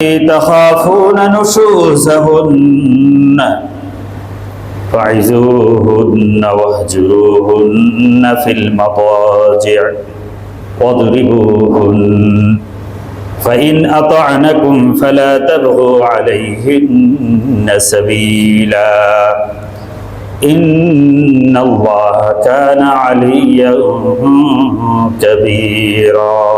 تخافون نشوزهن فعزوهن واهجروهن في المضاجع واضربوهن فإن أطعنكم فلا تبغوا عليهن سبيلا إن الله كان عليا كبيرا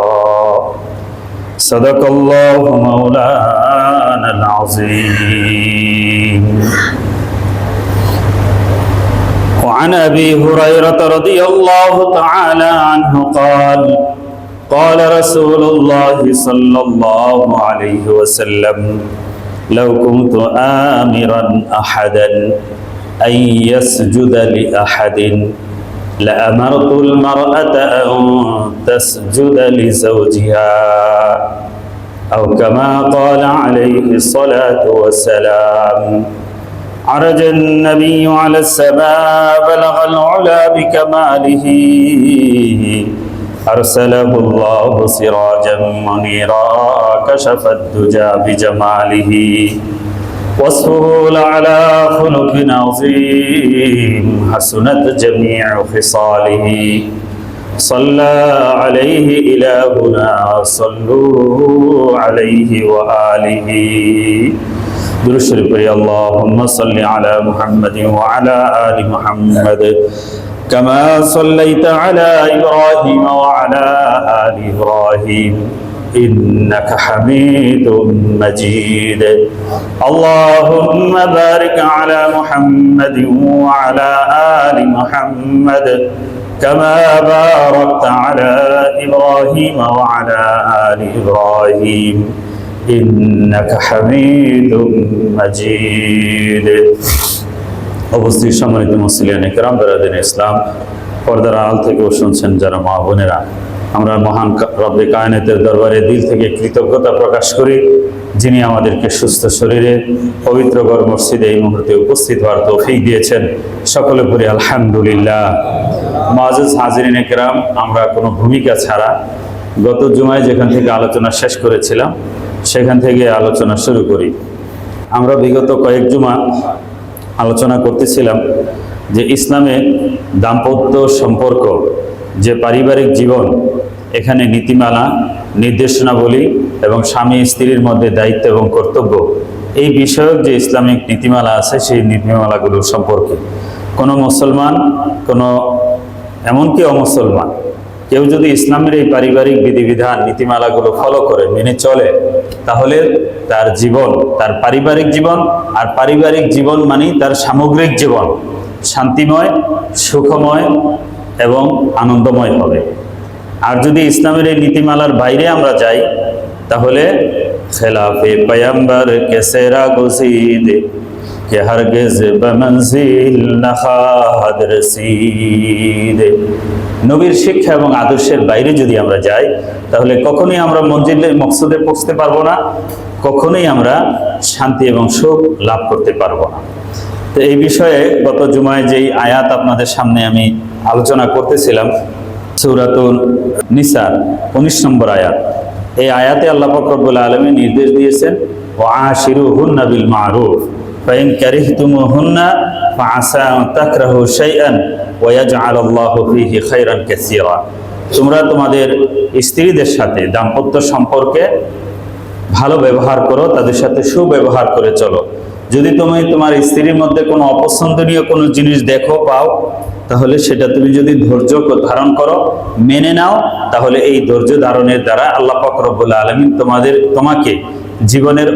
صدق الله مولانا العظيم. وعن أبي هريرة رضي الله تعالى عنه قال قال رسول الله صلى الله عليه وسلم لو كنت آمرا أحدا أن يسجد لأحد لأمرت المرأة أن تسجد لزوجها أو كما قال عليه الصلاة والسلام. عرج النبي على السماء بلغ العلا بكماله أرسله الله سراجا منيرا كشف الدجى بجماله وصفه لعلى خلق عظيم حسنت جميع خصاله صلى عليه إلهنا صلوا عليه وآله. درود شریف پڑھیے اللهم صل على محمد وعلى آل محمد كما صليت على إبراهيم وعلى آل إبراهيم إنك حميد مجيد. اللهم بارك على محمد وعلى آل محمد كما باركت على إبراهيم وعلى آل إبراهيم إنك حميد مجيد. অবস্থিত সম্মানিত মুসলিয়ান ইকরাম বিরাদারিন ইসলাম, পর্দার আড়াল থেকেও শুনছেন যারা মা বোনেরা, আমরা মহান রব্বে কায়নাতের দরবারে দিল থেকে কৃতজ্ঞতা প্রকাশ করি, যিনি আমাদেরকে সুস্থ শরীরে পবিত্র ঘর মসজিদে এই মুহূর্তে উপস্থিত হওয়ার তৌফিক দিয়েছেন। সকলে পড়ি আলহামদুলিল্লাহ। মুআজ্জাজ হাজিরিন ইকরাম, আমরা কোনো ভূমিকা ছাড়া গত জুমায় যেখান থেকে আলোচনা শেষ করেছিলাম সেখান থেকে আলোচনা শুরু করি। আমরা বিগত কয়েক জুমা আলোচনা করতেছিলাম যে ইসলামে দাম্পত্য সম্পর্ক, যে পারিবারিক জীবন, এখানে নীতিমালা, নির্দেশনাবলী এবং স্বামী স্ত্রীর মধ্যে দায়িত্ব এবং কর্তব্য, এই বিষয়ক যে ইসলামিক নীতিমালা আছে সেই নীতিমালাগুলোর সম্পর্কে কোনো মুসলমান, কোনো এমনকি অমুসলমান কেউ যদি ইসলামের এই পারিবারিক বিধিবিধান নীতিমালাগুলো ফলো করে মেনে চলে, তাহলে তার জীবন, তার পারিবারিক জীবন, আর পারিবারিক জীবন মানেই তার সামগ্রিক জীবন শান্তিময়, সুখময় এবং আনন্দময় হবে। আর যদি ইসলামের এই নীতিমালার বাইরে আমরা যাই, তাহলে খেলাফে পয়গম্বর কে সেরা গুজিদ কে হরগিজ বমনজিল নখাদ রসিদ, নবীর শিক্ষা এবং আদর্শের বাইরে যদি আমরা যাই, তাহলে কখনোই আমরা মঞ্জিলের মকসুদে পৌঁছতে পারবো না, কখনোই আমরা শান্তি এবং সুখ লাভ করতে পারবো না। তো এই বিষয়ে গত জুমায় যেই আয়াত আপনাদের সামনে আমি আলোচনা করতেছিলাম, সূরাতুন নিসার 19 নম্বর আয়াত, এই আয়াতে আল্লাহ পাক রব্বুল আলামিন নির্দেশ দিয়েছেন ওয়াশিরুহুন্না বিল মারুফ ফাইন কারিহতুমুহুন্না ফাআসা আন তাকরাহু শাইআন ওয়া ইয়াজআলুল্লাহু ফীহি খায়রান কাসীরা। তোমরা তোমাদের স্ত্রীদের সাথে দাম্পত্য সম্পর্কে ভালো ব্যবহার করো, তাদের সাথে সুব্যবহার করে চলো। যদি তুমি তোমার স্ত্রীর মধ্যে কোনো অপছন্দনীয় কোনো জিনিস দেখো, পাও, তাহলে সেটা তুমি যদি ধৈর্য ধারণ করো, মেনে নাও, তাহলে এই ধৈর্য ধারণের দ্বারা আল্লাহ পাক রব্বুল আলামিন তোমাকে জীবনের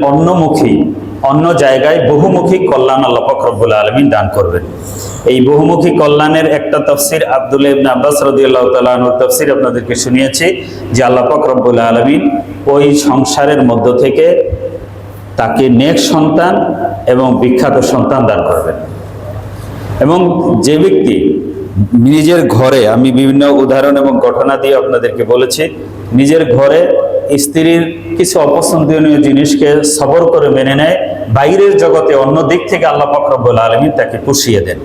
অন্য জায়গায় বহুমুখী কল্যাণ আল্লাহ পাক রব্বুল আলামিন দান করবেন। এই বহুমুখী কল্যাণের একটা তাফসীর আব্দুল্লাহ ইবনে আব্বাস রাদিয়াল্লাহু তাআলা আনহুর তাফসীর আপনাদেরকে শুনিয়েছি, যে আল্লাহ পাক রব্বুল আলামিন ওই সংসারের মধ্য থেকে তাকে নেক সন্তান এবং বিখ্যাত সন্তান দান করবেন। এবং যে ব্যক্তি নিজের ঘরে, আমি বিভিন্ন উদাহরণ এবং ঘটনা দিয়ে আপনাদেরকে বলেছি, নিজের ঘরে স্ত্রীর কিছু অপছন্দনীয় জিনিসকে সবর করে মেনে নেয়, বাইরের জগতে অন্য দিক থেকে আল্লাহ পাক রব্বুল আলামিন তাকে পুষিয়ে দেন।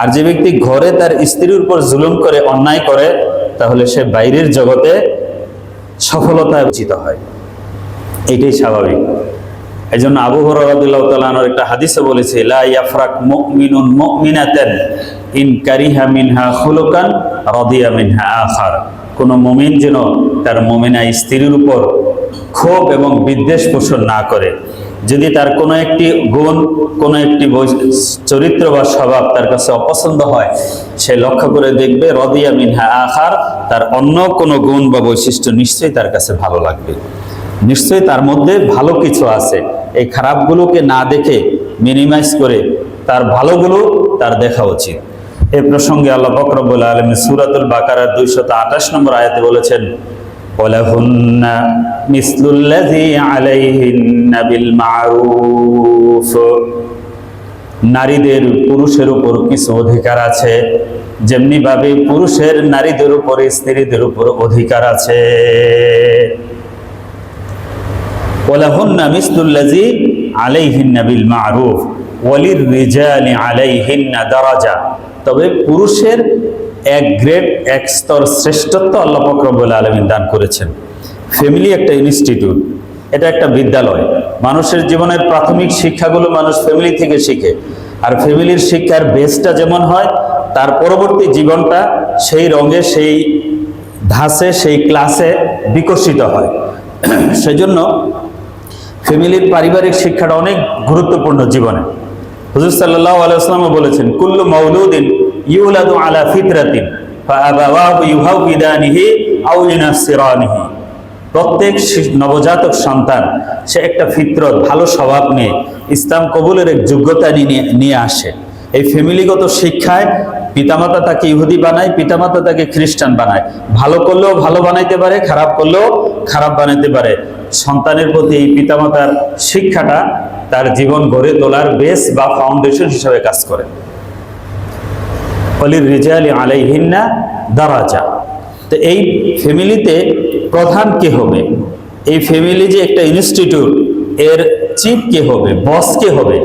আর যে ব্যক্তি ঘরে তার স্ত্রীর উপর জুলুম করে, অন্যায় করে, তাহলে সে বাইরের জগতে সফলতায় উচিত হয়। এটাই স্বাভাবিক। এই জন্য আবু হুরায়রা রাদিয়াল্লাহু তাআলা আনহু একটা হাদিসে বলেছে, লা ইয়াফরাক মুমিনুন মুমিনাতান ইন কারিহা মিনহা খুলুকান রাদিয়া মিনহা আখার। কোন মুমিন যেন তার মুমিনা স্ত্রীর উপর ক্ষোভ এবং বিদ্বেষ পোষণ না করে। যদি তার কোনো একটি গুণ, কোনো একটি চরিত্র বা স্বভাব তার কাছে অপছন্দ হয়, সে লক্ষ্য করে দেখবে রাদিয়া মিনহা আখার, তার অন্য কোনো গুণ বা বৈশিষ্ট্য নিশ্চয়ই তার কাছে ভালো লাগবে, নিশ্চয়ই তার মধ্যে ভালো কিছু আছে। এই খারাপগুলোকে না দেখে মিনিমাইজ করে তার ভালোগুলো তার দেখা উচিত। এই প্রসঙ্গে আল্লাহ পাক রব্বুল আলামিন সূরাতুল বাকারার 228 নম্বর আয়াতে বলেছেন, ওয়ালাহুন্না মিসলুল্লাযী আলাইহিন্না বিল মা'রুফ। নারীদের পুরুষের উপর কিছু অধিকার আছে, যেমনি ভাবে পুরুষের নারীদের উপর স্ত্রীদের উপর অধিকার আছে। ওয়ালাহুন্না মিসলুল্লাযী আলাইহিন্না বিল মা'রুফ ওয়ালিররিজালি আলাইহিন্না দারাজা। তবে পুরুষের এক গ্রেড, এক স্তর শ্রেষ্ঠত্ব আল্লাহ পাক রব্বুল আলামিন দান করেছেন। ফ্যামিলি একটা ইনস্টিটিউট, এটা একটা বিদ্যালয়। মানুষের জীবনের প্রাথমিক শিক্ষাগুলো মানুষ ফ্যামিলি থেকে শিখে। আর ফ্যামিলির শিক্ষার বেসটা যেমন হয়, তার পরবর্তী জীবনটা সেই রঙে, সেই ধাঁচে, সেই ক্লাসে বিকশিত হয়। সেজন্য ফ্যামিলির পারিবারিক শিক্ষাটা অনেক গুরুত্বপূর্ণ জীবনে। হুজুর সাল্লাল্লাহু আলাইহি ওয়াসাল্লাম বলেছেন, কুল্লু মাউলুদিন ইউলাদু আলা ফিতরাতিন ফাআবাওয়াহু ইউহাউইদানিহি আও ইউনাসসিরানিহি। প্রত্যেক নবজাতক সন্তান সে একটা ফিতরত, ভালো স্বভাব নিয়ে ইসলাম কবুলের এক যোগ্যতা নিয়ে আসে। এই ফ্যামিলিগত শিক্ষায় পিতামাতা তাকে ইহুদি বানায়, পিতামাতা তাকে খ্রিস্টান বানায়। ভালো করলেও ভালো বানাইতে পারে, খারাপ করলেও খারাপ বানাইতে পারে। সন্তানের প্রতি এই পিতামাতার শিক্ষাটা তার জীবন গড়ে তোলার বেস বা ফাউন্ডেশন হিসেবে কাজ করে। ওয়ালিররিজালি আলাইহিন্না দারাজা। তো এই ফ্যামিলিতে প্রধান কে হবে, এই ফ্যামিলি যে একটা ইনস্টিটিউট, এর চিফ কে হবে, বস কে হবে,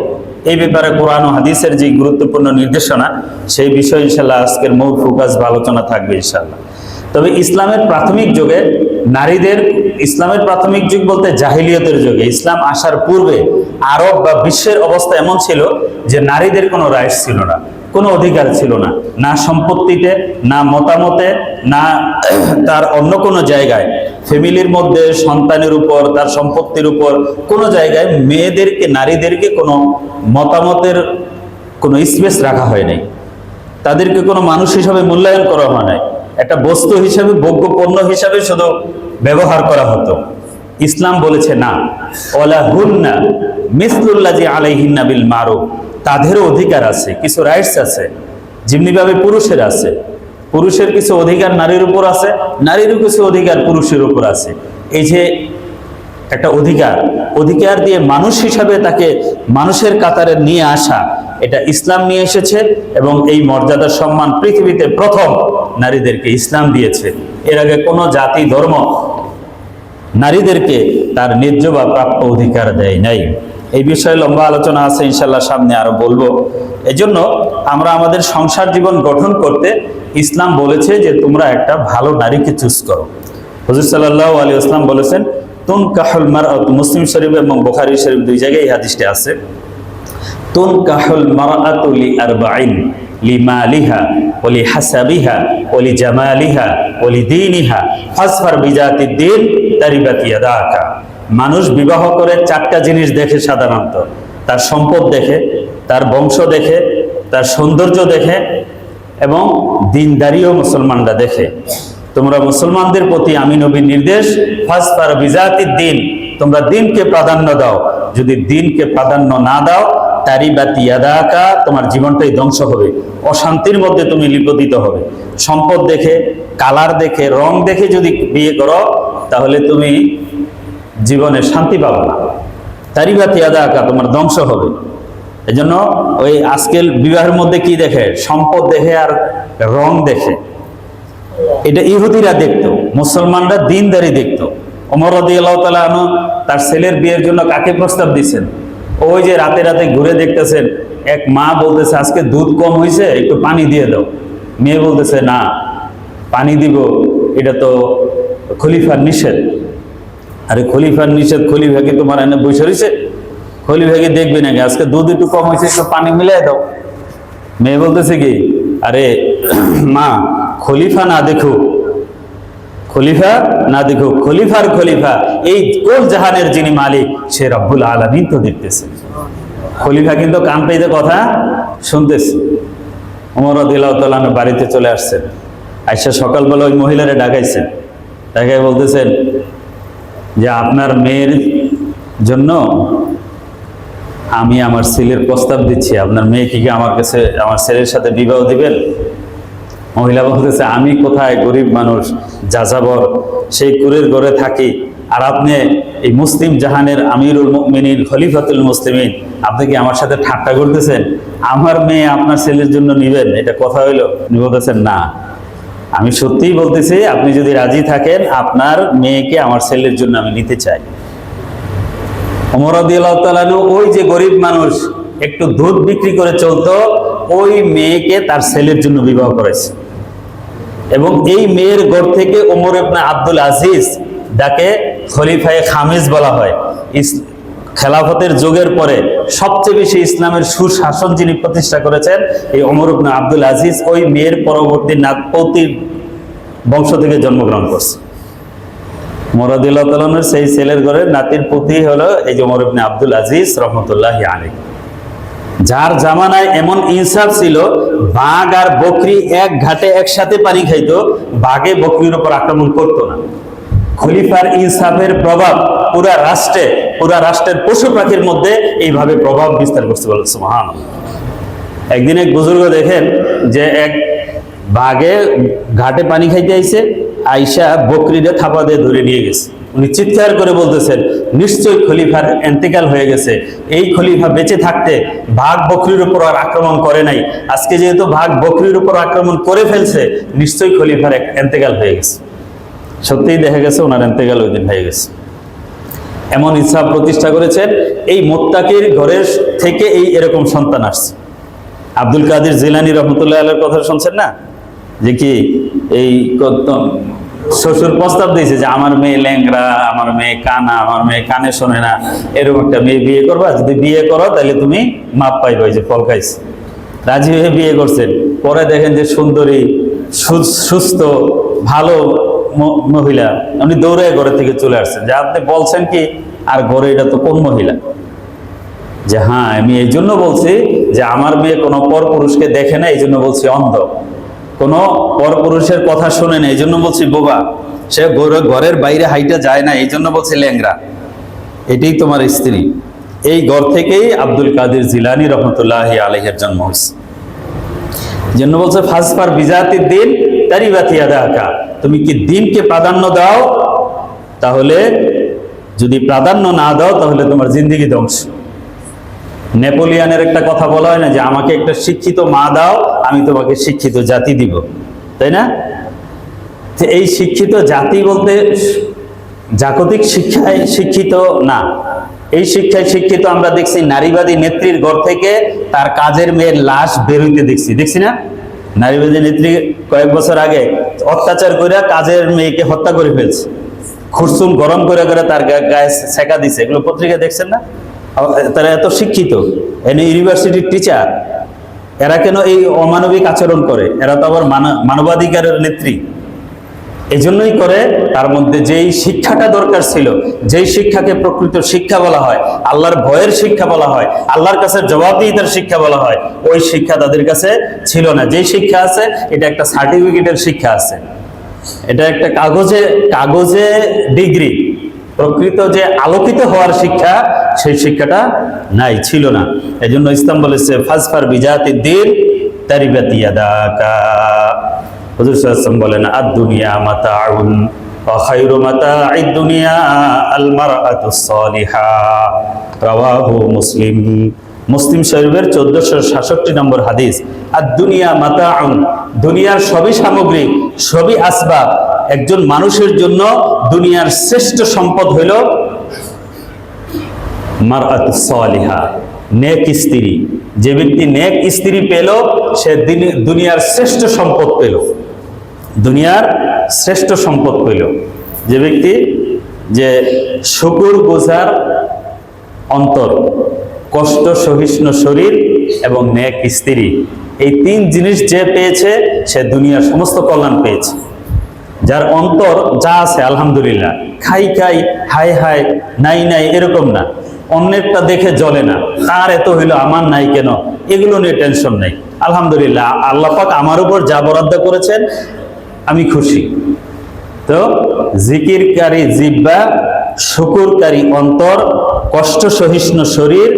এই ব্যাপারে কোরআন ও হাদিসের যে গুরুত্বপূর্ণ নির্দেশনা, সেই বিষয়ে ইনশাআল্লাহ আজকের মূল ফোকাস বা আলোচনা থাকবে ইনশাআল্লাহ। তবে ইসলামের প্রাথমিক যুগে নারীদের, ইসলামের প্রাথমিক যুগ বলতে জাহিলিয়তের যুগে, ইসলাম আসার পূর্বে আরব বা বিশ্বের অবস্থা এমন ছিল যে নারীদের কোনো রাইটস ছিল না, কোনো অধিকার ছিল না, না সম্পত্তিতে, না মতামতে, না তার অন্য কোনো জায়গায়। ফ্যামিলির মধ্যে সন্তানের উপর, তার সম্পত্তির উপর কোনো জায়গায় মেয়েদেরকে, নারীদেরকে কোনো মতামতের কোনো স্পেস রাখা হয় নাই। তাদেরকে কোনো মানুষ হিসাবে মূল্যায়ন করা হয় নাই, একটা বস্তু হিসাবে, ভোগ্য পণ্য হিসাবে শুধু ব্যবহার করা হতো। ইসলাম বলেছে না, ওয়ালাহুন্না মিসলুল্লাযী আলাইহিন্না বিল মা'রুফ। তাদেরও অধিকার আছে, কিছু রাইটস আছে, যেমনিভাবে পুরুষের আছে। পুরুষের কিছু অধিকার নারীর উপর আছে, নারীরও কিছু অধিকার পুরুষের উপর আছে। এই যে একটা অধিকার দিয়ে মানুষ হিসাবে তাকে মানুষের কাতারে নিয়ে আসা, এটা ইসলাম নিয়ে এসেছে। এবং এই মর্যাদার সম্মান পৃথিবীতে প্রথম নারীদেরকে ইসলাম দিয়েছে। এর আগে কোনো জাতি, ধর্ম নারীদেরকে তার ন্যায্য বা প্রাপ্য অধিকার দেয় নাই। এই বিষয়ে লম্বা আলোচনা আছে, ইনশাআল্লাহ সামনে আরো বলবো। এজন্য আমরা আমাদের সংসার জীবন গঠন করতে ইসলাম বলেছে যে তোমরা একটা ভালো নারীকে চুজ করো। হুজুর সাল্লাল্লাহু আলাইহি ওয়াসাল্লাম বলেছেন, তুনকাহুল মারআতু, মুসলিম শরীফ এবং বুখারী শরীফ দুই জায়গায় এই হাদিসটা আছে, তুনকাহুল মারআতু লিআরবাইন লিমালিহা ওয়া লিহাসাবিহা ওয়া লিজামালিহা ওয়া লিদীনিহা ফাসফার বিজাতিদ দ্বীন তারিবাত ইয়াদাকা। মানুষ বিবাহ করে চারটা জিনিস দেখে সাধারণত, তার সম্পদ দেখে, তার বংশ দেখে, তার সৌন্দর্য দেখে এবং দিনদারিও মুসলমানরা দেখে। তোমরা মুসলমানদের প্রতি আমি নবীর নির্দেশ, ফাসফার বিজাতিদ দ্বীন, তোমরা দিনকে প্রাধান্য দাও। যদি দিনকে প্রাধান্য না দাও, তারিবাত ইয়াদাকা, তোমার জীবনটাই ধ্বংস হবে, অশান্তির মধ্যে তুমি নিপতিত হবে। সম্পদ দেখে, কালার দেখে, রং দেখে যদি বিয়ে করো, তাহলে তুমি জীবনে শান্তি পাবে না। তারিবাত ইয়াদাকা, তোমার ধ্বংস হবে। এজন্য ওই আজকাল বিবাহের মধ্যে কি দেখে, সম্পদ দেখে আর রং দেখে। এটা ইহুদিরা দেখতো, মুসলমানরা দিনদারি দেখতো। ওমর রাদিয়াল্লাহু তাআলা আনহু তার ছেলের বিয়ের জন্য কাকে প্রস্তাব দিয়েছেন? ওই যে রাতে রাতে ঘুরে দেখতেছেন, এক মা বলতেছে আজকে দুধ কম হয়েছে, একটু পানি দিয়ে দাও। মেয়ে বলতেছে না, পানি দিব, এটা তো খলিফার নিষেধ। আরে খলিফার নিষেধ, খলিফাকে তোমার এনে বসে রয়েছে, খলিফাকে দেখবি নাকি? আজকে দুধ একটু কম হয়েছে, একটু পানি মিলাই দাও। মেয়ে বলতেছে কি, আরে মা, খলিফা না দেখুক, খলিফা না দেখুক, খলিফার খলিফা এই কোন জাহানের যিনি মালিক সে রব্বুল আলামিন তো দেখতেছে। খলিফা কিন্তু কান পেতে কথা শুনতেছে। ওমর রাদিয়াল্লাহু তাআলা বাড়িতে চলে আসছেন, আইসা সকালবেলা ওই মহিলারে ডাকাইছেন, ডাকাই বলতেছেন যে আপনার মেয়ের জন্য আমি আমার ছেলের প্রস্তাব দিচ্ছি, আপনার মেয়েকে কি আমার কাছে আমার ছেলের সাথে বিবাহ দিবেন? মহিলা বলতেছে, আমি কোথায়, গরিব মানুষ, যাযাবর, সেই কুরের ঘরে থাকি, আর আপনি এই মুসলিম জাহানের আমিরুল মুমিনিন খলিফাতুল মুসলিমিন, আপনি কি আমার সাথে ঠাট্টা করতেছেন? আমার মেয়ে আপনার ছেলের জন্য নিবেন, এটা কথা হইলো? উনি বলতেছেন, না, আমি সত্যিই বলতেছি, আপনি যদি রাজি থাকেন আপনার মেয়েকে আমার ছেলের জন্য আমি নিতে চাই। ওমর রাদিয়াল্লাহু তাআলা ওই যে গরিব মানুষ একটু দুধ বিক্রি করে চলতো, ওই মেয়েকে তার ছেলের জন্য বিবাহ করেছে। এবং এই মেয়ের ঘর থেকে ওমর ইবনে আব্দুল আজিজ, যাকে খলিফায়ে খামিস বলা হয়, খেলাফতের যুগের পরে সবচেয়ে বেশি ইসলামের সুশাসন যিনি প্রতিষ্ঠা করেছেন, এই ওমর ইবনে আব্দুল আজিজ ওই মেয়ের পরবর্তী নাতপতির বংশ থেকে জন্মগ্রহণ করছে। ওমর রাদিয়াল্লাহু তাআলা সেই ছেলের ঘরে নাতির পুতি হলো এই যে ওমর ইবনে আব্দুল আজিজ রাহমাতুল্লাহি আলাইহি, যার জামানায় এমন ইনসাফ ছিল, বাঘ আর বকরি এক ঘাটে একসাথে পানি খাইতো, বাঘে বকরির উপর আক্রমণ করতো না। খলিফার ইনসাফের প্রভাব পুরা রাষ্ট্রের পশু পাখির মধ্যে এইভাবে প্রভাব বিস্তার করছে, বলে সুবহানাল্লাহ। একদিন এক বুজুর্গ দেখেন যে এক বাঘে ঘাটে পানি খাইতে আইছে, আইসা বকরিরে থাপা দিয়ে ধরে নিয়ে গেছে। উনি চিৎকার করে বলতেছেন, নিশ্চয়ই খলিফার ইন্তেকাল হয়ে গেছে, এই খলিফা বেঁচে থাকতে বাঘ বকরির উপর আর আক্রমণ করে নাই, আজকে যেহেতু বাঘ বকরির উপর আক্রমণ করে ফেলছে, নিশ্চয়ই খলিফার ইন্তেকাল হয়ে গেছে। সত্যিই দেখা গেছে ওনার ইন্তেকাল ওই দিন হয়ে গেছে। এমন ইনসাফ প্রতিষ্ঠা করেছেন। এই মুত্তাকির ঘরের থেকে এরকম সন্তান আসছে। আব্দুল কাদের জিলানী রহমতুল্লাহ আলাইহির কথা শুনছেন না, যে কি এই শ্বশুর প্রস্তাব দিয়েছে যে আমার মেয়ে ল্যাংড়া, আমার মেয়ে কানা, আমার মেয়ে কানে শোনে না, এরকম একটা মেয়ে বিয়ে করবা, যদি বিয়ে করো তাহলে তুমি মাপ পাইবে, ওই যে ফল খাইছে। রাজি হয়ে বিয়ে করছেন। পরে দেখেন যে সুন্দরী, সুস্থ, ভালো মহিলা, উনি দৌড়ে ঘরে থেকে চলে আসছেন, যে আপনি বলছেন কি, আর ঘরে এটা তো কোন মহিলা? যে হ্যাঁ, আমি এই জন্য বলছি যে আমার মেয়ে কোনো পর পুরুষকে দেখে না, এই জন্য বলছি অন্ধ, কোনো পর পুরুষের কথা শোনে না, এই জন্য বলছি বোবা, সে ঘরের বাইরে হাইটা যায় না, এই জন্য বলছি ল্যাংরা, এটাই তোমার স্ত্রী। এই ঘর থেকেই আব্দুল কাদের জিলানী রহমতুল্লাহি আলাইহির জন্ম হয়েছে। জন্য বলছে ফাসফার বিজাতির দিন তারিবাতি ইয়াদাকা, তুমি কি দিনকে প্রাধান্য দাও, তাহলে যদি প্রাধান্য না দাও তাহলে তোমার জিন্দেগি ধ্বংস। নেপোলিয়নের একটা কথা বলা হয় না, যে আমাকে একটা শিক্ষিত মা দাও, আমি তোমাকে শিক্ষিত জাতি দিব, তাই না? এই শিক্ষিত জাতি বলতে জাগতিক শিক্ষায় শিক্ষিত না, এই শিক্ষায় শিক্ষিত আমরা দেখছি নারীবাদী নেত্রীর ঘর থেকে তার কাজের মেয়ের লাশ বেরোইতে দেখছি না? নারীবাদী নেত্রী কয়েক বছর আগে অত্যাচার করে কাজের মেয়েকে হত্যা করে ফেলছে, খুরসুম গরম করে করে তার গায়ে সেকা দিছে, এগুলো পত্রিকা দেখছেন না? তারা এত শিক্ষিত, এনে ইউনিভার্সিটির টিচার, এরা কেন এই অমানবিক আচরণ করে? এরা তো আবার মানবাধিকারের নেত্রী, এই জন্যই করে। তার মধ্যে যেই শিক্ষাটা দরকার ছিল, যেই শিক্ষাকে প্রকৃত শিক্ষা বলা হয়, আল্লাহর ভয়ের শিক্ষা বলা হয়, আল্লাহর কাছে জবাবদিহিতার শিক্ষা বলা হয়, ওই শিক্ষা তাদের কাছে ছিল না। যেই শিক্ষা আছে এটা একটা সার্টিফিকেটের শিক্ষা আছে, এটা একটা কাগজে ডিগ্রি, প্রকৃত যে আলোকিত হওয়ার শিক্ষা, সেই শিক্ষাটা নাই, ছিল না। এই জন্য ইসলাম বলেছে ফাসফার বিজাতিদ দিন তারিবাতি ইয়াদাকা। হুজুর সাল্লাল্লাহু আলাইহি ওয়াসাল্লাম বলেন আদ-দুনিয়া মাতাউন ওয়া খায়রু মাতা'id দুনিয়া আল মারআতুস সালিহা, রাওয়াহু মুসলিম। মুসলিম শরীফের 1466 নম্বর হাদিস। আদ-দুনিয়া মাতাউন, দুনিয়ার সবই সামগ্রী, সবই আসবাব। একজন মানুষের জন্য দুনিয়ার শ্রেষ্ঠ সম্পদ হইল মারআতুস সালিহা, নেক স্ত্রী। যে ব্যক্তি নেক স্ত্রী পেল, সে দুনিয়ার শ্রেষ্ঠ সম্পদ পেল, দুনিয়ার শ্রেষ্ঠ সম্পদ পেল। যে ব্যক্তি যে শুকুর গুজার অন্তর, কষ্ট সহিষ্ণু শরীর এবং নেক স্ত্রী, এই 3 জিনিস যে পেয়েছে সে দুনিয়ার সমস্ত কল্যাণ পেয়েছে। যার অন্তর যা আছে আলহামদুলিল্লাহ, খাই খাই হাই হাই নাই নাই এরকম না, অন্যেরটা দেখে জ্বলে না, তার এত হইলো আমার নাই কেন, এগুলো নিয়ে টেনশন নেই। আলহামদুলিল্লাহ, আল্লাহ পাক আমার উপর যা বরাদ্দ করেছেন আমি খুশি। তো জিকিরকারী জিহ্বা, শুকুরকারী অন্তর, কষ্ট সহিষ্ণু শরীর,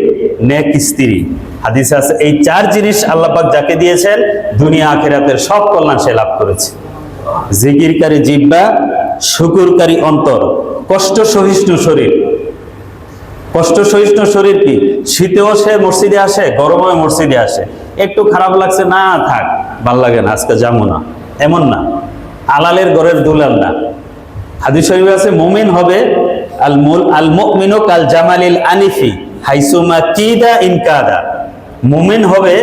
নেক স্ত্রী। হাদিসে আছে এই 4 জিনিস আল্লাহ পাক যাকে দিয়েছেন দুনিয়া আখিরাতের সব কল্যাণ সে লাভ করেছে। জিকিরকারী জিহ্বা, শুকুরকারী অন্তর, কষ্ট সহিষ্ণু শরীর। কষ্ট সহিষ্ণু শরীর কি? শীতেও সে মসজিদে আসে, গরমে মসজিদে আসে, একটু খারাপ লাগছে না থাক, ভাল লাগে না আজকে যাবো না, এমন না, আলালের ঘরের দুলাল না। হাদিস শরীফে আছে মুমিন হবে আল মুমিনু কাল জামালিল আনিফি হাইসুমা কিদা ইনকাদা। মুমিন হবে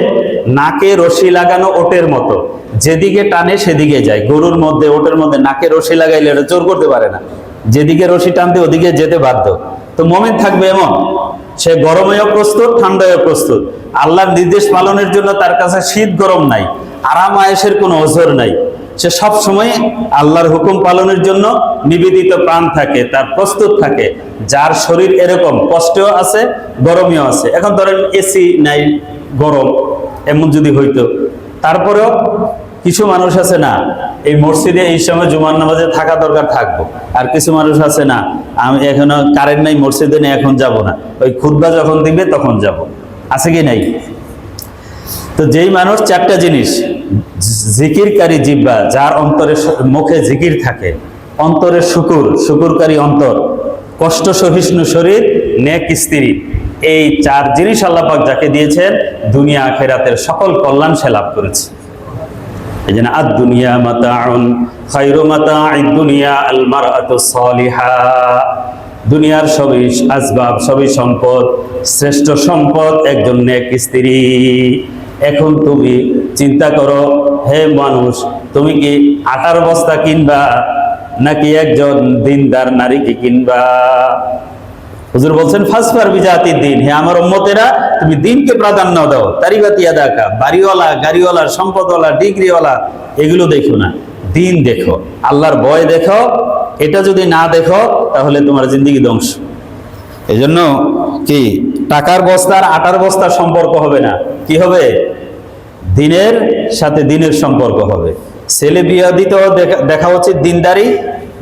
নাকে রশি লাগানো ওটের মতো, যেদিকে টানে সেদিকে যায়। গরুর মধ্যে ওটের মধ্যে নাকে রশি লাগাইলে এটা জোর করতে পারে না, যেদিকে রশি টানতে ওদিকে যেতে বাধ্য। তো মুমিন থাকবে এমন, সে গরমেও প্রস্তুত, ঠান্ডায়ও প্রস্তুত। আল্লাহর নির্দেশ পালনের জন্য তার কাছে শীত গরম নাই, আরাম আয়েশের কোনো ওজর নাই। সে সব সময় আল্লাহর হুকুম পালনের জন্য নিবেদিত প্রাণ থাকে, তার প্রস্তুত থাকে। যার শরীর এরকম, কষ্টও আছে গরমেও আছে। এখন ধরেন এসি নাই, গরম, এমন যদি হইতো, তারপরেও কিছু মানুষ আছে না এই মসজিদে এই সময় জুমার নামাজে থাকা দরকার, থাকবো। আর কিছু মানুষ আছে না আমি এখনো কারেন্ট নাই, মসজিদে নেই, এখন যাব না, ওই খুতবা যখন দিবে তখন যাব। আছে কি নাই? তো যেই মানুষ 4টা জিনিস, জিকিরকারী জিহ্বা, যার অন্তরে মুখে জিকির থাকে, অন্তরে শুকুরকারী অন্তর, কষ্ট সহিষ্ণু শরীর, নেক স্ত্রী, এই 4 জিনিস আল্লাহ পাক যাকে দিয়েছেন দুনিয়া আখিরাতের সকল কল্যাণ সে লাভ করেছে। এই জন্য আদ দুনিয়া মাতাউন খায়রু মাতা'আদ দুনিয়া আল মারআতু সালিহা। দুনিয়ার সবই আসবাব, সবই সম্পদ, শ্রেষ্ঠ সম্পদ একজন নেক স্ত্রী। এখন তুমি চিন্তা করো, হে মানুষ, তুমি কি আটার বস্তা কিনবা নাকি একজন দিনদার নারীকে কিনবা? হুজুর বলছেন ফাসফার বিজাতি দিন, হে আমার উম্মতেরা তুমি দিনকে প্রাধান্য দাও। তারিবাতি আদাকা, বাড়িওয়ালা, গাড়িওয়ালা, সম্পদওয়ালা, ডিগ্রিওয়ালা এগুলো দেখো না, দিন দেখো, আল্লাহর ভয় দেখো। এটা যদি না দেখো তাহলে তোমার জিন্দেগি ধ্বংস। এই জন্য কি টাকার বস্তার আটার বস্তার সম্পর্ক হবে না, কি হবে? দিনের সাথে দিনের সম্পর্ক হবে। ছেলে বিয়ে দিতেও দেখা উচিত দিনদারি,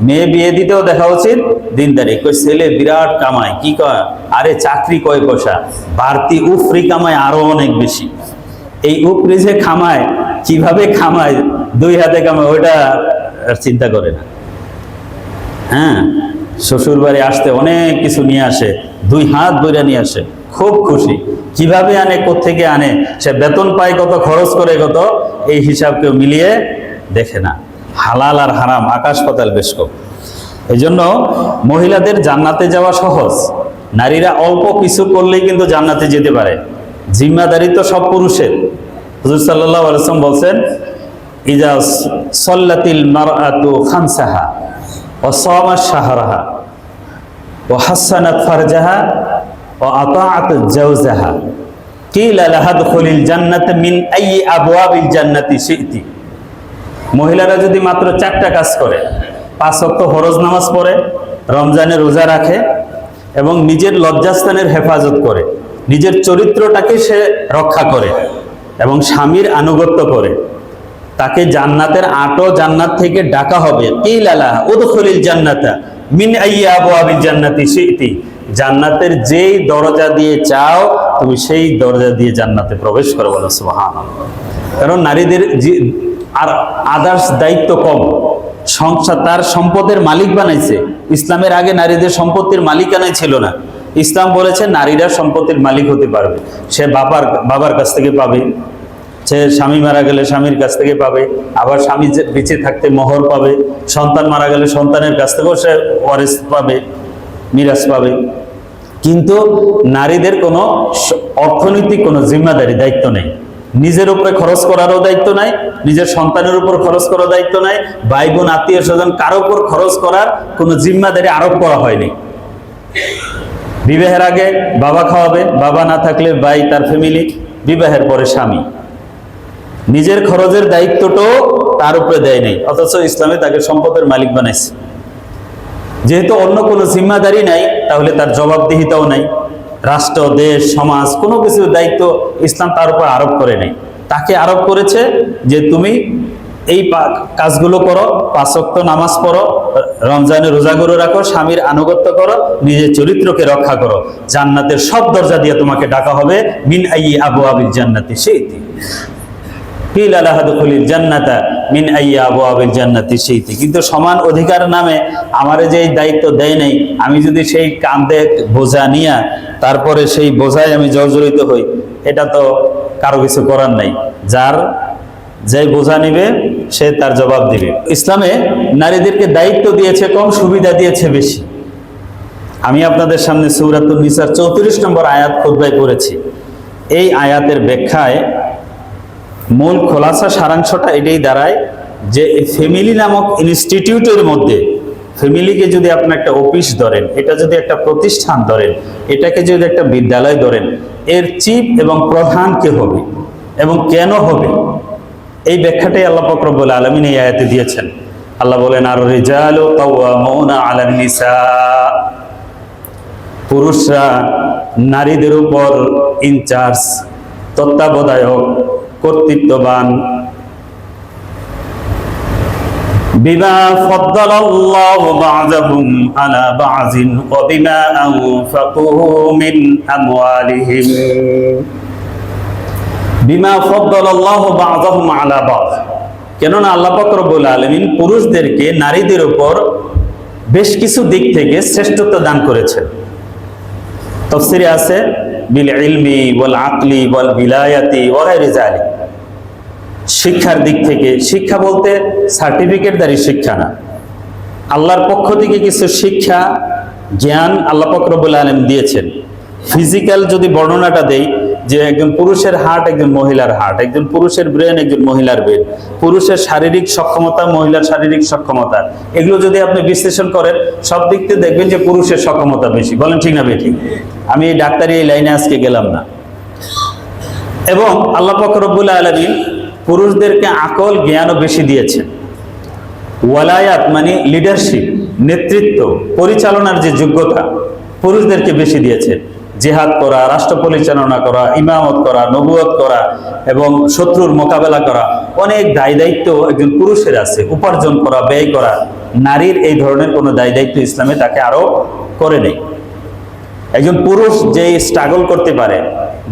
মেয়ে বিয়ে দিতেও দেখা উচিত দিনদারি। কই ছেলে বিরাট কামায়, কি কয়? আরে চাকরি কয় পয়সা, বাড়তি উফরি কামায় আরো অনেক বেশি। এই উফরি যে খামায়, কিভাবে খামায়, 2 হাতে কামায়, ওইটা চিন্তা করে না। হ্যাঁ, শ্বশুর বাড়ি আসতে অনেক কিছু নিয়ে আসে, 2 হাত বইরা নিয়ে আসে, খুব খুশি। কিভাবে আনে, কোত্থেকে আনে, সে বেতন পায় কত, খরচ করে কত, এই হিসাব কেউ মিলিয়ে দেখে না। হালাল আর হারাম আকাশ পাতাল বেশ কম। এই জন্য মহিলাদের জান্নাতে যাওয়া সহজ, নারীরা অল্প কিছু করলেই কিন্তু জান্নাতে যেতে পারে। জিম্মাদারি তো সব পুরুষের। হুজুর সাল্লাল্লাহু আলাইহি ওয়াসাল্লাম বলছেন, ইজা সাল্লাতিল মারআতু খামসাহা ওয়া সামাত শাহরাহা ওয়া হাসানাত ফারজাহা ওয়া আতাআত জাওজাহা কিলা লাহা দুখুলিল জান্নাত মিন আইয়ি আবওয়াবিল জান্নাতি শি'তি। মহিলারা যদি মাত্র 4টা কাজ করে, 5 ওয়াক্ত ফরজ নামাজ পড়ে, রমজানে রোজা রাখে এবং নিজের লজ্জাস্থানের হেফাজত করে, নিজের চরিত্রটাকে সে রক্ষা করে এবং স্বামীর আনুগত্য করে, তাকে জান্নাতের 8 জান্নাত থেকে ডাকা হবে। কিলা লাহা উদখুলিল জান্নাতা মিন আইয়ি আবওয়াবিল জান্নাতি শি'তি। জান্নাতের যেই দরজা দিয়ে চাও তুমি সেই দরজা দিয়ে জান্নাতে প্রবেশ করো, বলো সুবহানাল্লাহ। কারণ নারীদের আর আদার্স দায়িত্ব কম, সংসার তার সম্পদের মালিক বানাইছে। ইসলামের আগে নারীদের সম্পত্তির মালিকানাই ছিল না। ইসলাম বলেছে নারীরা সম্পত্তির মালিক হতে পারবে। সে বাবার কাছ থেকে পাবে, সে স্বামী মারা গেলে স্বামীর কাছ থেকে পাবে, আবার স্বামী বেঁচে থাকতে মোহর পাবে, সন্তান মারা গেলে সন্তানের কাছ থেকেও সে ওয়ারিস পাবে, মিরাস পাবে। কিন্তু নারীদের কোনো অর্থনৈতিক কোনো জিম্মাদারি দায়িত্ব নেই। নিজের উপরে খরচ করারও দায়িত্ব নাই, নিজের সন্তানের উপর খরচ করার দায়িত্ব নাই, ভাই বোন আত্মীয় স্বজন কারো উপর খরচ করার কোনো জিম্মাদারি আরোপ করা হয়নি। বিবাহের আগে বাবা খাওয়াবে, বাবা না থাকলে ভাই, তার ফ্যামিলি, বিবাহের পরে স্বামী। নিজের খরচের দায়িত্বটাও তার উপরে দেয় নাই, অথচ ইসলামে তাকে সম্পদের মালিক বানাইছে। যেহেতু অন্য কোনো জিম্মাদারি নাই, তাহলে তার জবাবদিহিতাও নাই। রাষ্ট্র, দেশ, সমাজ কোনো কিছুর দায়িত্ব ইসলাম তার উপর আরোপ করে নাই। তাকে আরোপ করেছে যে তুমি এই কাজগুলো করো, 5 ওয়াক্ত নামাজ পড়ো, রমজানে রোজাগুলো রাখো, স্বামীর আনুগত্য করো, নিজের চরিত্রকে রক্ষা করো, জান্নাতের সব দরজা দিয়ে তোমাকে ডাকা হবে। মিন আইয়ি আবওয়াবিল জান্নাতি শিইতি, কিল আলা দুখুলিল জান্নাতা মিন আইয়ি আবওয়াবিল জান্নাতি শিইতি। কিন্তু সমান অধিকার নামে আমারে যে দায়িত্ব দেয় নাই, আমি যদি সেই কাঁধে বোঝা নিয়ে তারপরে সেই বোঝায় আমি জর্জরিত হই, এটা তো কারো কিছু করার নাই। যার যে বোঝা নিবে সে তার জবাব দিবে। ইসলামে নারীদেরকে দায়িত্ব দিয়েছে কম, সুবিধা দিয়েছে বেশি। আমি আপনাদের সামনে সূরাতুন নিসার 34 নম্বর আয়াত খুতবায় পড়েছি। এই আয়াতের ব্যাখ্যায় মূল খোলাসা সারাংশটা এটাই দাঁড়ায় যে ফ্যামিলি নামক ইনস্টিটিউটের মধ্যে, ফ্যামিলিকে যদি আপনি একটা অফিস ধরেন, এটা যদি একটা প্রতিষ্ঠান ধরেন, এটাকে যদি একটা বিদ্যালয় ধরেন, এর চিফ এবং প্রধান কে হবে এবং কেন হবে, এই ব্যাখ্যাটাই আল্লাহ পাক রব্বুল আলামিন এই আয়াতে দিয়েছেন। আল্লাহ বলেন, আর রিজালু কাওয়ামুনা আলান নিসা, পুরুষরা নারীদের উপর ইনচার্জ, তত্ত্বাবধায়ক, কর্তৃত্ববান। বিমা ফাদ্দালাল্লাহু বা'যাহুম আলা বা'যিন ওয়া বিমা আনফাকু মিন আমওয়ালিহিম, বিমা ফাদ্দালাল্লাহু বা'যাহুম আলা বা'য। কেননা আল্লাহ পাক রব্বুল আলামিন পুরুষদেরকে নারীদের উপর বেশ কিছু দিক থেকে শ্রেষ্ঠত্ব দান করেছেন। তাফসীরে আছে বিল ইলমি ওয়াল আকলি ওয়াল বিলায়াতি ওয়া গায়রি যালিক। শিক্ষার দিক থেকে, শিক্ষা বলতে সার্টিফিকেটধারী শিক্ষা না, আল্লাহর পক্ষ থেকে কিছু শিক্ষা জ্ঞান আল্লাহ পাক রব্বুল আলামিন দিয়েছেন। ফিজিক্যাল যদি বর্ণনাটা দেই, যে একজন পুরুষের হার্ট একজন মহিলার হার্ট, একজন পুরুষের ব্রেন একজন মহিলার ব্রেন, পুরুষের শারীরিক সক্ষমতা মহিলার শারীরিক সক্ষমতা, এগুলো যদি আপনি বিশ্লেষণ করেন, সব দিক থেকে দেখবেন যে পুরুষের সক্ষমতা বেশি। বলেন ঠিক না বেঠিক? আমি এই ডাক্তারি এই লাইনে আজকে গেলাম না। এবং আল্লাহ পাক রব্বুল আলামিন পুরুষদেরকে আকল জ্ঞানও বেশি দিয়েছেন। ওয়ালায়াত মানে লিডারশিপ, নেতৃত্ব, পরিচালনার যে যোগ্যতা পুরুষদেরকে বেশি দিয়েছেন। জিহাদ করা, রাষ্ট্র পরিচালনা করা, ইমামত করা, নবুয়ত করা এবং শত্রুর মোকাবেলা করা, অনেক দায় দায়িত্ব একজন পুরুষের আছে। উপার্জন করা, ব্যয় করা, নারীর এই ধরনের কোনো দায় দায়িত্ব ইসলামে তাকে আরো করে নেই। একজন পুরুষ যেই স্ট্রাগল করতে পারে,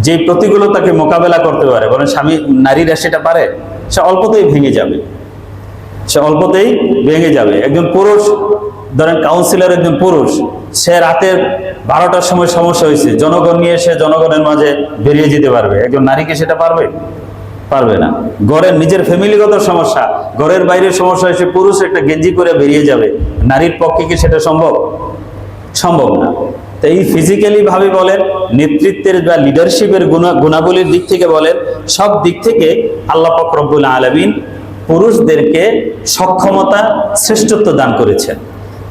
যে প্রতিকূলতাকে মোকাবেলা করতে পারে, বলেন স্বামী নারীরা সেটা পারে, সে অল্পতেই ভেঙে যাবে, সে অল্পতেই ভেঙে যাবে। একজন পুরুষ, ধরেন কাউন্সিলর একজন পুরুষ, সে রাতের 12টার সময় সমস্যা হয়েছে, জনগণ নিয়ে সে জনগণের মাঝে বেরিয়ে যেতে পারবে। একজন নারীকে সেটা পারবে? পারবে না। ঘরের নিজের ফ্যামিলিগত সমস্যা, ঘরের বাইরের সমস্যা এসে পুরুষ একটা গেঞ্জি করে বেরিয়ে যাবে, নারীর পক্ষে কি সেটা সম্ভব? সম্ভব না। তো এই ফিজিক্যালি ভাবে বলেন, নেতৃত্বের বা লিডারশিপের গুণাবলীর দিক থেকে বলেন, সব দিক থেকে আল্লাহ পাক রব্বুল আলামিন পুরুষদেরকে সক্ষমতা, শ্রেষ্ঠত্ব দান করেছেন।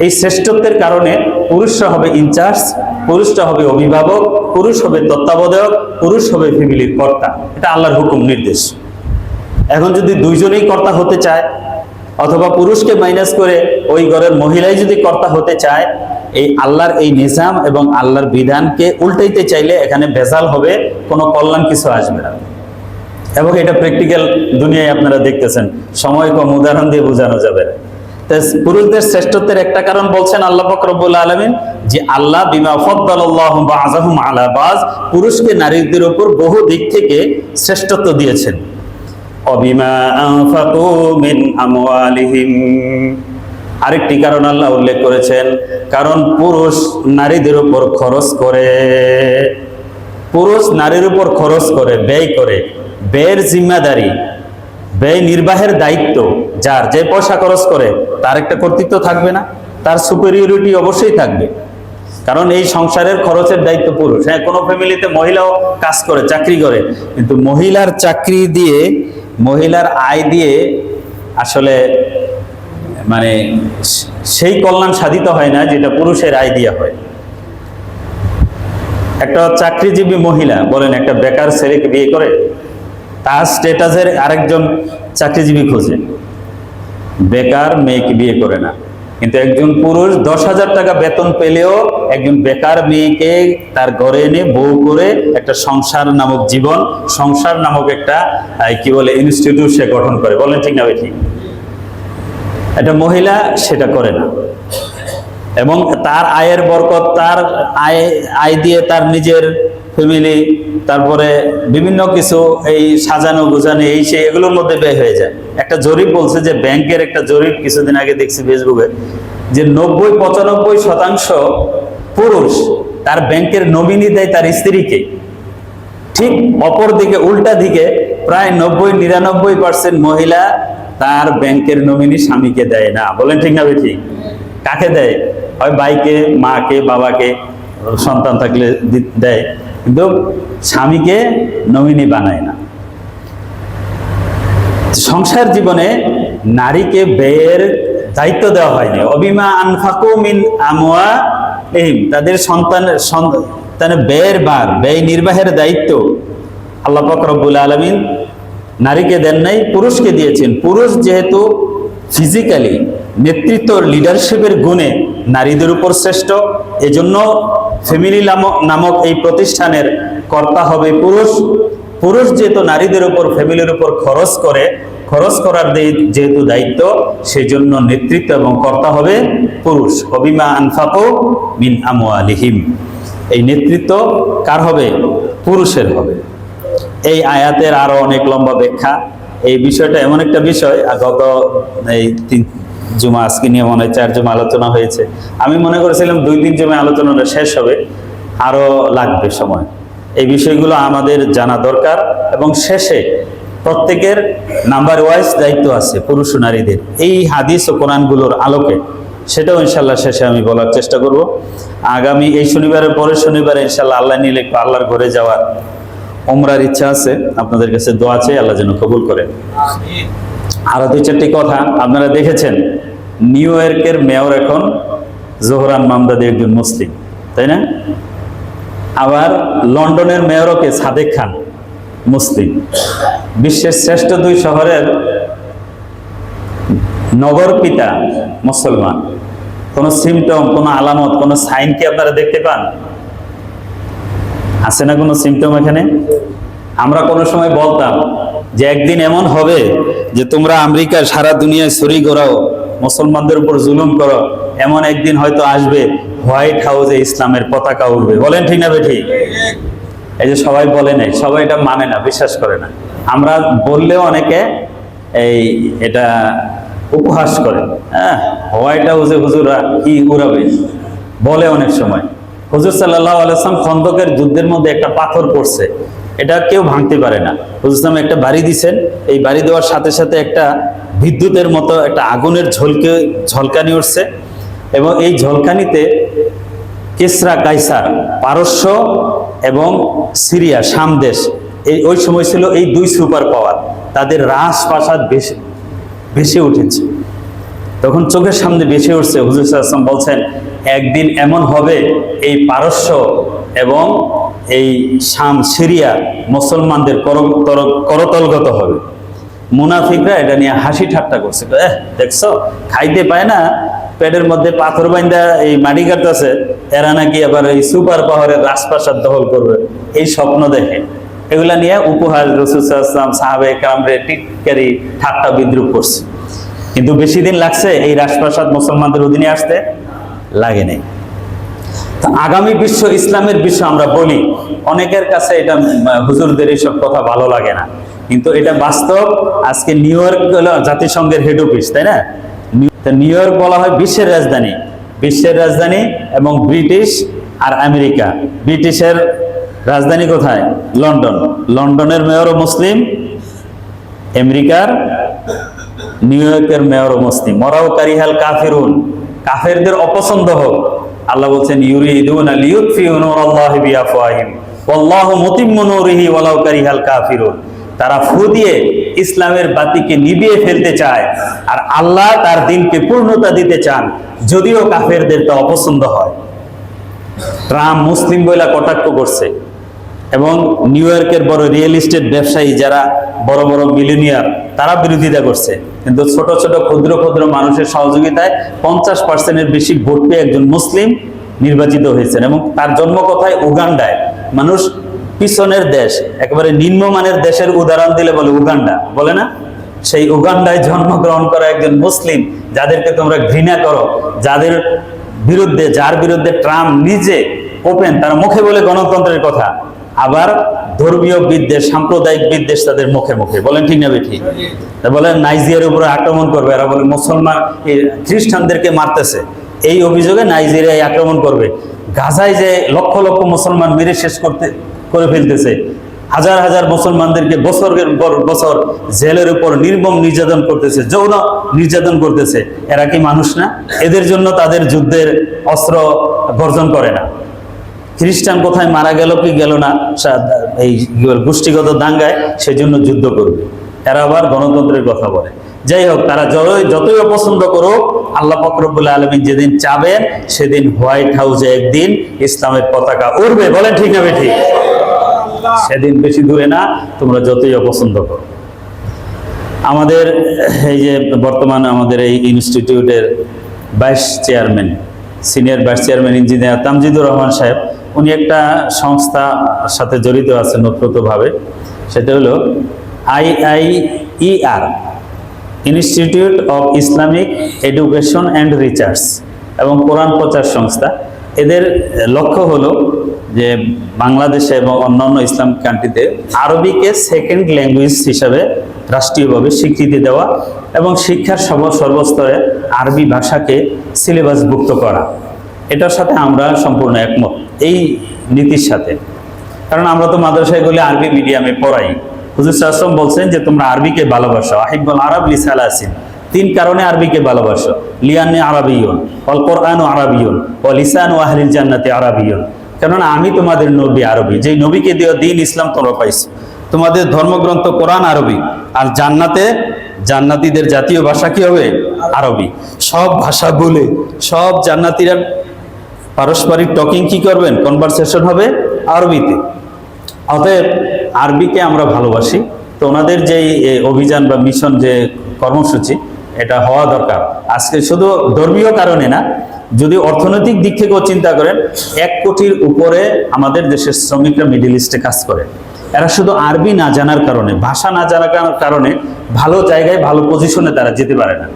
এই শ্রেষ্ঠত্বের কারণে পুরুষরা হবে ইনচার্জ, পুরুষরা হবে অভিভাবক, পুরুষ হবে তত্ত্বাবধায়ক, পুরুষ হবে ফ্যামিলির কর্তা। এটা আল্লাহর হুকুম, নির্দেশ। এখন যদি দুইজনেই কর্তা হতে চায়, অথবা পুরুষকে মাইনাস করে ওই ঘরের মহিলাই যদি কর্তা হতে চায়, এই আল্লাহর এই নিজাম এবং আল্লাহর বিধানকে উল্টাইতে চাইলে এখানে ভেজাল হবে, কোনো কল্যাণ কিছু আসবে না। এবং এটা প্র্যাকটিক্যাল দুনিয়ায় আপনারা দেখতেছেন, সময় কম, উদাহরণ দিয়ে বোঝানো যাবে না। পুরুষদের শ্রেষ্ঠত্বের একটা কারণ বলছেন আল্লাহ পাক রব্বুল আলামিন, যে আল্লাহ বিমা ফাদ্দালাল্লাহু বা'যাহুম আলা বা'য, পুরুষকে নারীদের উপর বহু দিক থেকে শ্রেষ্ঠত্ব দিয়েছেন। অবিমা আনফাকু মিন আমওয়ালিহিম, আরেকটি কারণ আল্লাহ উল্লেখ করেছেন, কারণ পুরুষ নারীদের উপর খরচ করে। পুরুষ নারীর উপর খরচ করে, ব্যয় করে। ব্যয়ের জিম্মাদারি, ব্যয় নির্বাহের দায়িত্ব যার, যে পয়সা খরচ করে তার একটা কর্তৃত্ব থাকবে না? তার সুপেরিয়রিটি অবশ্যই থাকবে। কারণ এই সংসারের খরচের দায়িত্ব পুরুষ। হ্যাঁ, কোনো ফ্যামিলিতে মহিলাও কাজ করে, চাকরি করে, কিন্তু মহিলার চাকরি দিয়ে, মহিলার আয় দিয়ে আসলে মানে সেই কল্যাণ সাধিত হয় না যেটা পুরুষের আয় দিয়ে হয়। একটা চাকরিজীবী মহিলা বলেন একটা বেকার ছেলেকে বিয়ে করে, তার স্ট্যাটাসের আরেকজন চাকরিজীবী খোঁজে, বেকার মেয়েকে বিয়ে করে না। কিন্তু একজন পুরুষ 10,000 টাকা বেতন পেলেও একজন বেকার মেয়েকে তার ঘরে এনে বউ করে একটা সংসার নামক জীবন, সংসার নামক একটা কি বলে ইনস্টিটিউট সে গঠন করে। বলেন ঠিক না ঠিক? একটা মহিলা সেটা করে না, এবং তার আয়ের বরকত, তার আয় দিয়ে তার নিজের ফ্যামিলি, তারপরে বিভিন্ন কিছু এই সাজানো গোছানো এই সেই এগুলোর মধ্যে ব্যয় হয়ে যায়। একটা জরিপ বলছে যে, ব্যাংকের একটা জরিপ কিছুদিন আগে দেখছি ফেসবুকে, যে 90-95% পুরুষ তার ব্যাংকের নমিনি দেয় তার স্ত্রীকে। ঠিক অপর দিকে, উল্টা দিকে প্রায় 90-99% মহিলা তার ব্যাংকের নমিনি স্বামীকে দেয় না। বলেন ঠিক না ঠিক? কাকে দেয়? হয় ভাইকে, মাকে, বাবাকে, সন্তান থাকলে দেয়, কিন্তু স্বামীকে নমিনি বানায় না। সংসার জীবনে নারীকে ব্যয়ের দায়িত্ব দেওয়া হয়নি। অবিমা আনফাকু মিন আমওয়ালিহিম, তাদের সন্তানের ব্যয়ের ভার, ব্যয় নির্বাহের দায়িত্ব আল্লাহ পাক রব্বুল আলামিন নারীকে দেন নাই, পুরুষকে দিয়েছেন। পুরুষ যেহেতু ফিজিক্যালি নেতৃত্ব, লিডারশিপের গুণে নারীদের উপর শ্রেষ্ঠ, এজন্য ফ্যামিলি নামক এই প্রতিষ্ঠানের কর্তা হবে পুরুষ। পুরুষ যেহেতু নারীদের উপর, ফ্যামিলির উপর খরচ করার যেহেতু দায়িত্ব, সেজন্য নেতৃত্ব এবং কর্তা হবে পুরুষ। অবিমা আনফাকু মিন আমওয়ালিহিম, এই নেতৃত্ব কার হবে? পুরুষের হবে। এই আয়াতের আরো অনেক লম্বা ব্যাখ্যা। এই বিষয়টা এমন একটা বিষয়, গত এই 3 জুমা, আজকে নিয়ে মনে হয় 4 জুমা আলোচনা হয়েছে। আমি মনে করেছিলাম 2-3 জুমে আলোচনাটা শেষ হবে, আরো লাগবে সময়। এই বিষয়গুলো আমাদের জানা দরকার, এবং শেষে প্রত্যেকের নাম্বার ওয়াইজ দায়িত্ব আছে পুরুষ ও নারীদের, এই হাদিস ও কোরআনগুলোর আলোকে। সেটাও ইনশাল্লাহ শেষে আমি বলার চেষ্টা করব। আগামী এই শনিবারের পরের শনিবারে ইনশাল্লাহ আল্লাহ নিলে একটু আল্লাহর ঘরে যাওয়ার উমরার ইচ্ছা আছে। আপনাদের কাছে দোয়া চাই, আল্লাহ যেন কবুল করেন। আরো 2-4টি কথা আপনারা দেখেছেন, নিউ ইয়র্কের মেয়র এখন জোহরান মামদাদি একজন মুসলিম, তাই না? আবার লন্ডনের মেয়রও কে? সাদেক খান, মুসলিম। বিশ্বের শ্রেষ্ঠ 2 শহরের নগর পিতা মুসলমান। কোন সিমটম, কোন আলামত, কোন সাইন কি আপনারা দেখতে পান? আছে না কোনো সিমটম এখানে? আমরা কোনো সময় বলতাম যে একদিন এমন হবে যে তোমরা আমেরিকার সারা দুনিয়ায় ছড়ি ঘোরাও, মুসলমানদের উপর জুলুম করো, এমন একদিন হয়তো আসবে হোয়াইট হাউসে ইসলামের পতাকা উঠবে। বলেন ঠিক না ঠিক? এই যে সবাই বলে নাই, সবাই এটা মানে না, বিশ্বাস করে না। আমরা বললেও অনেকে এটা উপহাস করে। হ্যাঁ, হোয়াইট হাউসে হুজুরা কি উড়াবে বলে অনেক সময়। হুজুর সাল্লাল্লাহু আলাইহি ওয়াসাল্লাম খন্দকের যুদ্ধের মধ্যে একটা পাথর পড়ছে, এটা কেউ ভাঙতে পারে না। হুজুর সাল্লাম একটা বাড়ি দিছেন, এই বাড়ি দেওয়ার সাথে সাথে একটা বিদ্যুতের মতো একটা আগুনের ঝলকানি উঠছে, এবং এই ঝলকানিতে কিসরা কাইসার, পারস্য এবং সিরিয়া, শাম দেশ, ওই সময় ছিল এই 2 সুপার পাওয়ার, তাদের রাজপ্রাসাদ ভেসে উঠেছে। তখন চোখের সামনে ভেসে উঠছে। হুজুর সাল্লাল্লাহু আলাইহি ওয়াসাল্লাম বলছেন একদিন এমন হবে এই পারস্য এবং এই শাম, সিরিয়া মুসলমানদের করতলগত হবে। মুনাফিকরা এটা নিয়ে হাসি ঠাট্টা করছে, দেখছো খাইতে পায় না, পেটের মধ্যে পাথর বাইন্দা এই মাটি কাটতেছে, এরা নাকি আবার এই সুপার পাওয়ারের রাজপ্রাসাদ দখল করবে, এই স্বপ্ন দেখে। এগুলা নিয়ে উপহার রাসূল সাল্লাল্লাহু আলাইহি ওয়াসাল্লাম সাহাবায়ে কেরামরে টিটকারি ঠাট্টা বিদ্রুপ করছে। কিন্তু বেশি দিন লাগছে এই রাজপ্রাসাদ মুসলমানদের অধীনে আসতে? লাগে নাই। আগামী বিশ্ব, ইসলামের বিশ্ব আমরা বলি, অনেকের কাছে এটা হুজুরদের এইসব কথা ভালো লাগে না, কিন্তু এটা বাস্তব। আজকে নিউ ইয়র্ক হলো জাতিসংঘের হেড অফিস, তাই না? নিউ ইয়র্ক বলা হয় বিশ্বের রাজধানী, বিশ্বের রাজধানী, এবং ব্রিটিশ আর আমেরিকা। ব্রিটিশের রাজধানী কোথায়? লন্ডন। লন্ডনের মেয়রও মুসলিম, আমেরিকার নিউ ইয়র্কের মেয়রও মুসলিম। ওয়ারাও কারিহাল কাফিরুন, কাফেরদের অপছন্দ হোক আল্লাহ বলছেন ইউরিদুনা লিইউতফিউ নূরাল্লাহি বিআফওয়াহিম ওয়াল্লাহু মুতিম্মু নূরিহি ওয়ালাউ কারিহাল কাফিরুন। তারা ফু দিয়ে ইসলামের বাতিকে নিভিয়ে ফেলতে চায়, আর আল্লাহ তার দিনকে পূর্ণতা দিতে চান, যদিও কাফেরদের তা অপছন্দ হয়। ট্রাম্প মুসলিম বইলা কটাক্ষ করছে, এবং নিউ ইয়র্কের বড় রিয়েল এস্টেট ব্যবসায়ী যারা বড় বড় মিলিয়নিয়ার তারা বিরোধিতা করছে, কিন্তু ছোট ছোট ক্ষুদ্র ক্ষুদ্র মানুষের সহযোগিতায় 50% বেশি ভোট পেয়ে একজন মুসলিম নির্বাচিত হয়েছেন। এবং তার জন্ম কোথায়? উগান্ডায়। মানুষ পিছনের দেশ, একেবারে নিম্নমানের দেশের উদাহরণ দিলে বলে উগান্ডা, বলে না? সেই উগান্ডায় জন্মগ্রহণ করা একজন মুসলিম, যাদেরকে তোমরা ঘৃণা করো, যার বিরুদ্ধে ট্রাম্প নিজে ওপেন, তারা মুখে বলে গণতন্ত্রের কথা, আবার ধর্মীয় বিদ্বেষ, সাম্প্রদায়িক বিদ্বেষ তাদের মুখে মুখে, বলেন ঠিক না বেঠি? বলেন নাইজেরিয়ার উপরে আক্রমণ করবে, এরা বলে মুসলমান খ্রিস্টানদেরকে মারতেছে, এই অভিযোগে নাইজেরিয়ায় আক্রমণ করবে। গাজায় যে লক্ষ লক্ষ মুসলমান মেরে শেষ করে ফেলতেছে, হাজার হাজার মুসলমানদেরকে বছরের পর বছর জেলের উপর নির্মম নির্যাতন করতেছে, যৌন নির্যাতন করতেছে, এরা কি মানুষ না? এদের জন্য তাদের যুদ্ধের অস্ত্র বর্জন করে না। খ্রিস্টান কোথায় মারা গেল কি গেল না, এই গোষ্ঠীগত দাঙ্গায় সেজন্য যুদ্ধ করবে, এরা আবার গণতন্ত্রের কথা বলে। যাই হোক, তারা যতই অপছন্দ করুক, আল্লাহ পাক রব্বুল আলামিন যেদিন চাবেন সেদিন হোয়াইট হাউসে একদিন ইসলামের পতাকা উড়বে, বলেন ঠিক না বেঠিক? সেদিন বেশি দূরে না, তোমরা যতই অপছন্দ করো। আমাদের এই যে বর্তমান আমাদের এই ইনস্টিটিউটের vice chairman, senior vice chairman engineer Tamjidur Rahman Saheb, উনি একটা সংস্থার সাথে জড়িত আছেন ওতপ্রোতভাবে, সেটা হলো IIER, institute of Islamic education and research, এবং কোরআন প্রচার সংস্থা। এদের লক্ষ্য হলো যে বাংলাদেশে এবং অন্যান্য ইসলাম কান্ট্রিতে আরবিকে সেকেন্ড ল্যাঙ্গুয়েজ হিসাবে রাষ্ট্রীয়ভাবে স্বীকৃতি দেওয়া এবং শিক্ষার সর্বস্তরে আরবি ভাষাকে সিলেবাসভুক্ত করা। এটার সাথে আমরা সম্পূর্ণ একমত, এই নীতির সাথে। কারণ আমরা তো মাদ্রাসাগুলি আরবি মিডিয়ামে পড়াই। হুজুর সাল্লাল্লাহু আলাইহি ওয়াসাল্লাম বলছেন যে তোমরা আরবিকে ভালোবাসো, আহিব্বুল আরব লিসালাসিন, 3 কারণে আরবিকে ভালোবাসো। লিয়ান্নি আরাবিয়ুন ওয়াল কোরআনু আরাবিয়ুন ওয়া লিসানু আহলিল জান্নাতি আরাবিয়ুন। কেননা আমি তোমাদের নবী আরবি, যেই নবীকে দেওয়া দিন ইসলাম তোমরা পাইছো, তোমাদের ধর্মগ্রন্থ কোরআন আরবি, আর জান্নাতীদের জাতীয় ভাষা কি হবে? আরবি। সব ভাষা বলে সব জান্নাতীরা পারস্পরিক টকিং কি করবেন? কনভারসেশন হবে আরবিতে। অতএব আরবিকে আমরা ভালোবাসি। তো ওনাদের যে অভিযান বা মিশন, যে কর্মসূচি, এটা হওয়া দরকার। আজকে শুধু ধর্মীয় কারণে না, যদি অর্থনৈতিক দিক থেকেও চিন্তা করেন, 1 কোটির উপরে আমাদের দেশের শ্রমিকরা মিডল ইস্টে কাজ করে। এরা শুধু আরবি না জানার কারণে, ভাষা না জানার কারণে ভালো জায়গায় ভালো পজিশনে তারা যেতে পারে না।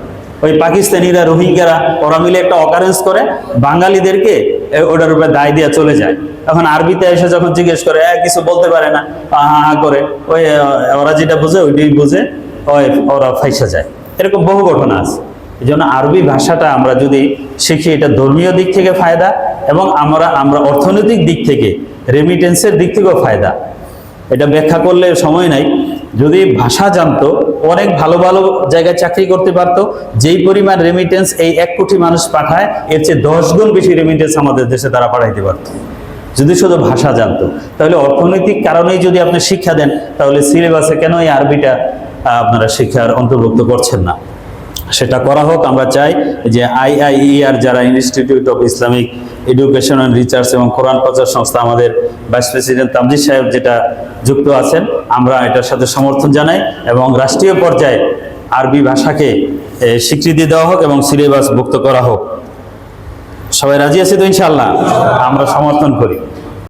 ওই পাকিস্তানিরা, রোহিঙ্গারা, ওরা মিলে একটা অকারেন্স করে বাঙালিদেরকে ওটার উপরে দায় দিয়ে চলে যায়। এখন আরবিতে এসে যখন জিজ্ঞেস করে, কিছু বলতে পারে না, হা করে, ওই ওরা যেটা বোঝে ওইটাই বুঝে, ওরা ফাইসা যায়। এরকম বহু ঘটনা আছে। এই জন্য আরবি ভাষাটা আমরা যদি শিখি, এটা ধর্মীয় দিক থেকে ফায়দা, এবং আমরা অর্থনৈতিক দিক থেকে, রেমিটেন্সের দিক থেকেও ফায়দা। এটা ব্যাখ্যা করলে সময় নাই। যদি ভাষা জানতো, অনেক ভালো ভালো জায়গায় চাকরি করতে পারতো। যেই পরিমাণ রেমিটেন্স এই 1 কোটি মানুষ পাঠায়, এর চেয়ে 10 গুণ বেশি রেমিটেন্স আমাদের দেশে তারা পাঠাইতে পারতো, যদি শুধু ভাষা জানতো। তাহলে অর্থনৈতিক কারণেই যদি আপনি শিক্ষা দেন, তাহলে সিলেবাসে কেন এই আরবিটা আপনারা শিক্ষার অন্তর্ভুক্ত করছেন না? সেটা করা হোক। আমরা চাই যে IIER, যারা institute of Islamic education and research এবং কোরআন প্রচার সংস্থা, আমাদের ভাইস প্রেসিডেন্ট তামজিদ সাহেব যেটা যুক্ত আছেন, আমরা এটার সাথে সমর্থন জানাই, এবং রাষ্ট্রীয় পর্যায়ে আরবি ভাষাকে স্বীকৃতি দেওয়া হোক এবং সিলেবাস ভুক্ত করা হোক। সবাই রাজি আছে তো ইনশাআল্লাহ? আমরা সমর্থন করি।